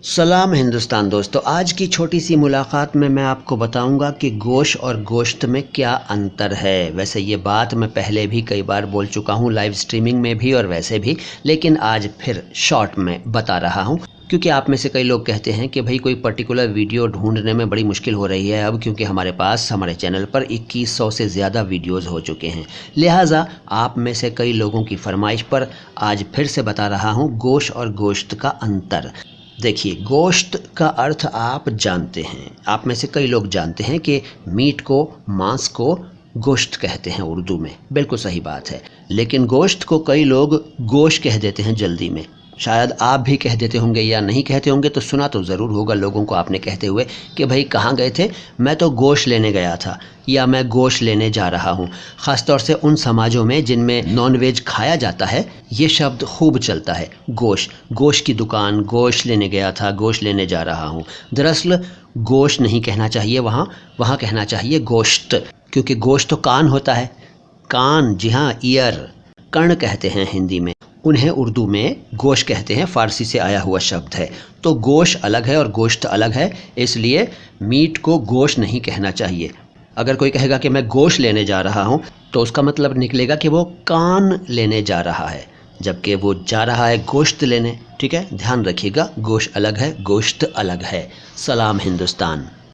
सलाम हिंदुस्तान दोस्तों, आज की छोटी सी मुलाकात में मैं आपको बताऊंगा कि गोश्त और गोश्त में क्या अंतर है। वैसे ये बात मैं पहले भी कई बार बोल चुका हूँ, लाइव स्ट्रीमिंग में भी और वैसे भी, लेकिन आज फिर शॉर्ट में बता रहा हूँ क्योंकि आप में से कई लोग कहते हैं कि भाई कोई पर्टिकुलर वीडियो ढूंढने में बड़ी मुश्किल हो रही है अब, क्योंकि हमारे पास हमारे चैनल पर 2100 से ज़्यादा वीडियोज़ हो चुके हैं। लिहाजा आप में से कई लोगों की फरमाइश पर आज फिर से बता रहा हूँ गोश्त और गोश्त का अंतर। देखिए, गोश्त का अर्थ आप जानते हैं, आप में से कई लोग जानते हैं कि मीट को, मांस को गोश्त कहते हैं उर्दू में। बिल्कुल सही बात है, लेकिन गोश्त को कई लोग गोश्त कह देते हैं जल्दी में। शायद आप भी कह देते होंगे या नहीं कहते होंगे, तो सुना तो ज़रूर होगा लोगों को आपने कहते हुए कि भाई कहाँ गए थे, मैं तो गोश्त लेने गया था या मैं गोश्त लेने जा रहा हूँ। ख़ासतौर से उन समाजों में जिनमें नॉन वेज खाया जाता है, ये शब्द खूब चलता है। गोश्त की दुकान, गोश्त लेने गया था, गोश्त लेने जा रहा हूँ। दरअसल गोश्त नहीं कहना चाहिए, वहाँ कहना चाहिए गोश्त, क्योंकि गोश्त तो कान होता है। कान, जी हाँ, ईयर, कर्ण कहते हैं हिंदी में, उन्हें उर्दू में गोश्त कहते हैं, फ़ारसी से आया हुआ शब्द है। तो गोश्त अलग है और गोश्त अलग है, इसलिए मीट को गोश्त नहीं कहना चाहिए। अगर कोई कहेगा कि मैं गोश्त लेने जा रहा हूँ, तो उसका मतलब निकलेगा कि वो कान लेने जा रहा है, जबकि वो जा रहा है गोश्त लेने। ठीक है, ध्यान रखिएगा, गोश्त अलग है, गोश्त अलग है। सलाम हिंदुस्तान।